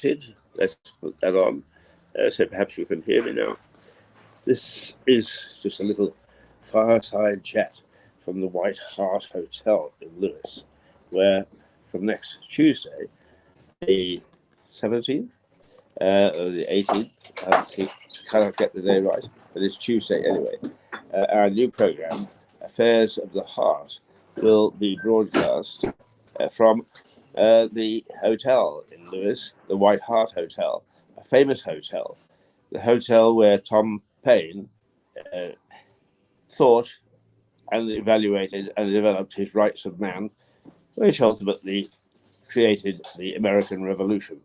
Let's put that on, so perhaps you can hear me now. This is just a little fireside chat from the White Hart Hotel in Lewis, where from next Tuesday, the 17th, or the 18th, I cannot get the day right, but it's Tuesday anyway, our new program, Affairs of the Heart, will be broadcast from the hotel in Lewis, the White Hart Hotel, a famous hotel, the hotel where Tom Paine thought and evaluated and developed his rights of man, which ultimately created the American Revolution.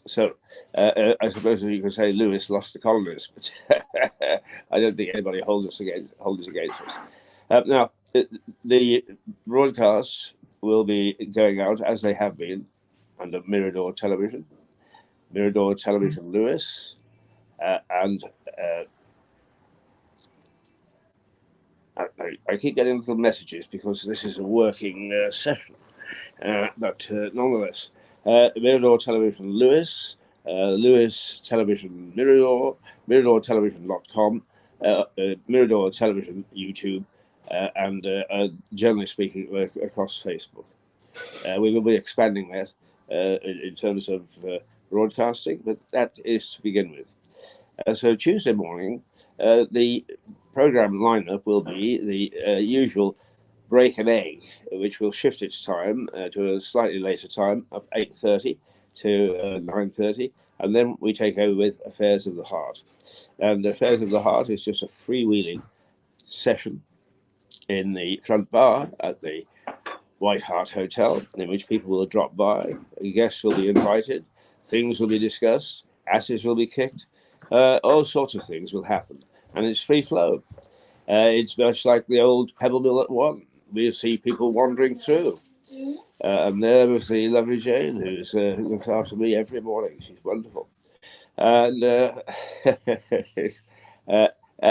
So I suppose you could say Lewis lost the colonies, but I don't think anybody holds against us. Now, the broadcasts will be going out as they have been under Mirador Television Lewis, and I keep getting little messages because this is a working session, but nonetheless, Mirador Television Lewis, Lewis Television Mirador, MiradorTelevision.com, Mirador Television YouTube, and generally speaking, across Facebook. We will be expanding that in terms of broadcasting, but that is to begin with. So Tuesday morning, the program lineup will be the usual break an egg, which will shift its time to a slightly later time of 8:30 to 9:30, and then we take over with Affairs of the Heart. And Affairs of the Heart is just a freewheeling session in the front bar at the White Hart Hotel, in which people will drop by, guests will be invited, things will be discussed, asses will be kicked, all sorts of things will happen, and it's free flow. It's much like the old Pebble Mill at One. We'll see people wandering through. And there was the lovely Jane, who looks after me every morning. She's wonderful. And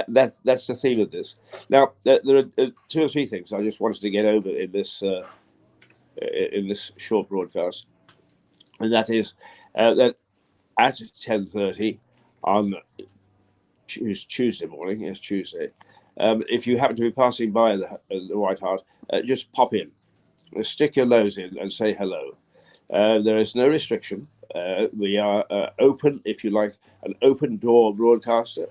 that's the theme of this. Now, there are two or three things I just wanted to get over in this short broadcast, and that is that at 10:30 on Tuesday morning, yes, Tuesday, if you happen to be passing by the White Hart, just pop in, stick your nose in and say hello. There is no restriction. We are open, if you like, an open door broadcaster.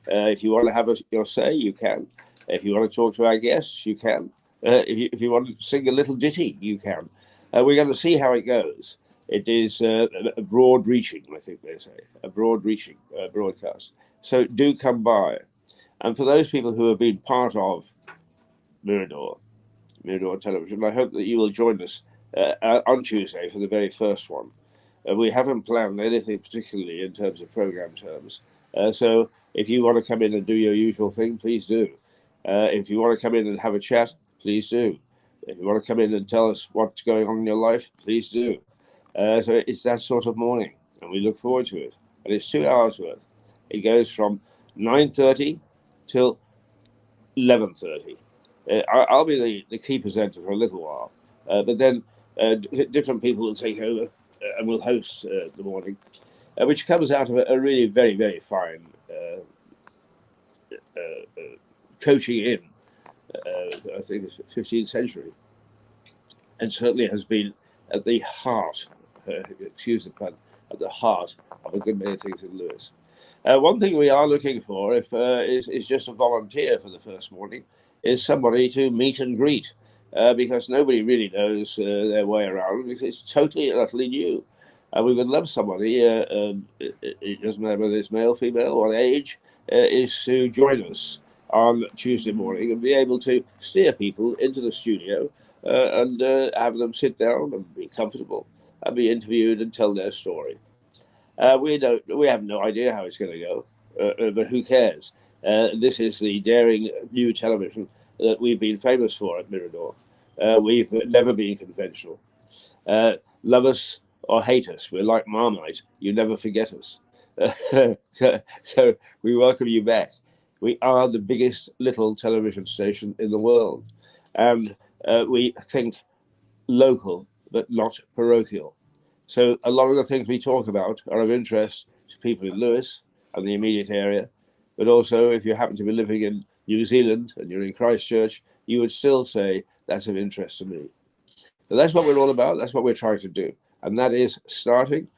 If you want to have your say, you can. If you want to talk to our guests, you can. If you want to sing a little ditty, you can. We're going to see how it goes. It is a broad-reaching, I think they say, a broad-reaching broadcast. So do come by. And for those people who have been part of Mirador Television, I hope that you will join us on Tuesday for the very first one. We haven't planned anything particularly in terms of program terms. So if you want to come in and do your usual thing, please do. If you want to come in and have a chat, please do. If you want to come in and tell us what's going on in your life, please do. So it's that sort of morning, and we look forward to it. And it's 2 hours worth. It goes from 9:30 till 11:30. I'll be the key presenter for a little while, but then different people will take over and will host the morning, which comes out of a really very, very fine coaching in, I think it's 15th century, and certainly has been at the heart, excuse the pun, at the heart of a good many things in Lewis. One thing we are looking for is just a volunteer for the first morning, is somebody to meet and greet, because nobody really knows their way around. It's totally and utterly new. And we would love somebody, it doesn't matter whether it's male, female, or age, is to join us on Tuesday morning and be able to steer people into the studio and have them sit down and be comfortable and be interviewed and tell their story. We have no idea how it's going to go, but who cares? This is the daring new television that we've been famous for at Mirador. We've never been conventional. Love us or hate us, we're like Marmite. You never forget us. So we welcome you back. We are the biggest little television station in the world, and we think local but not parochial. So a lot of the things we talk about are of interest to people in Lewis and the immediate area. But also, if you happen to be living in New Zealand and you're in Christchurch, you would still say that's of interest to me. So that's what we're all about. That's what we're trying to do. And that is starting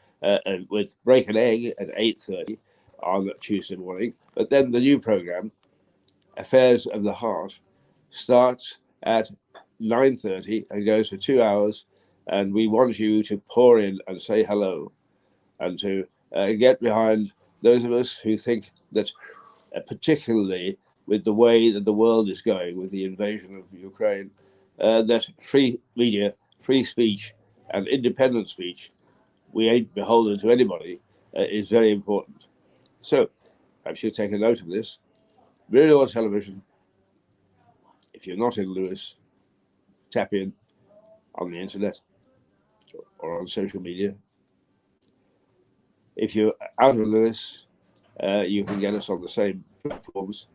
with Break an Egg at 8:30 on Tuesday morning. But then the new program, Affairs of the Heart, starts at 9:30 and goes for 2 hours. And we want you to pour in and say hello and to get behind those of us who think that, particularly with the way that the world is going with the invasion of Ukraine, that free media, free speech, and independent speech, we ain't beholden to anybody, is very important. So I should take a note of this. Radio or television, if you're not in Lewis, tap in on the internet or on social media. If you're out of Lewis, you can get us on the same platforms.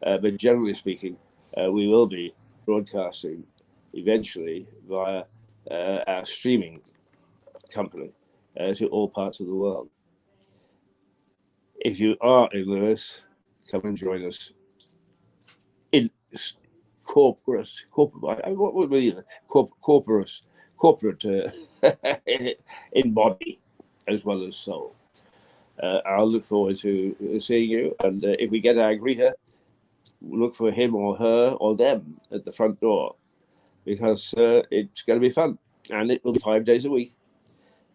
But generally speaking, we will be broadcasting eventually via our streaming company to all parts of the world. If you are in Lewis, come and join us in corporate, what would be corporate in body as well as soul. I'll look forward to seeing you, and if we get our greeter, look for him or her or them at the front door, because it's going to be fun, and it will be 5 days a week,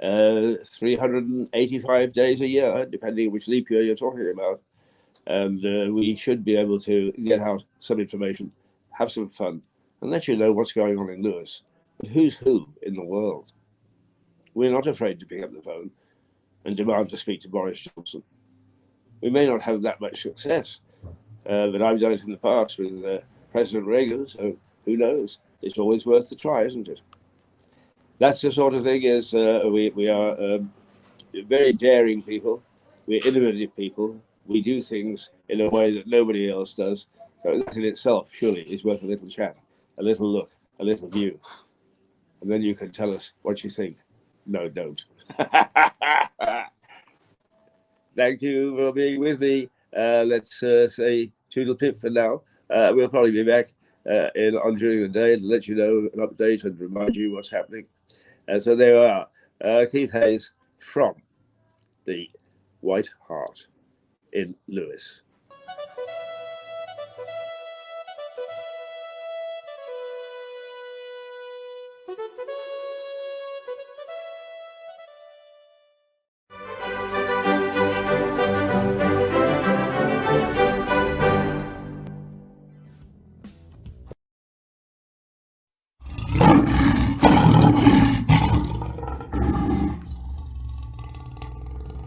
385 days a year, depending on which leap year you're talking about. And we should be able to get out some information, have some fun, and let you know what's going on in Lewis, but who's who in the world. We're not afraid to pick up the phone and demand to speak to Boris Johnson. We may not have that much success, but I've done it in the past with President Reagan, so who knows? It's always worth the try, isn't it? That's the sort of thing. Is we are very daring people. We're innovative people. We do things in a way that nobody else does. So that in itself surely is worth a little chat, a little look, a little view. And then you can tell us what you think. No, don't. Thank you for being with me. Let's say toodle pip for now. We'll probably be back on during the day to let you know an update and remind you what's happening. So there you are. Keith Hayes from the White Hart in Lewis.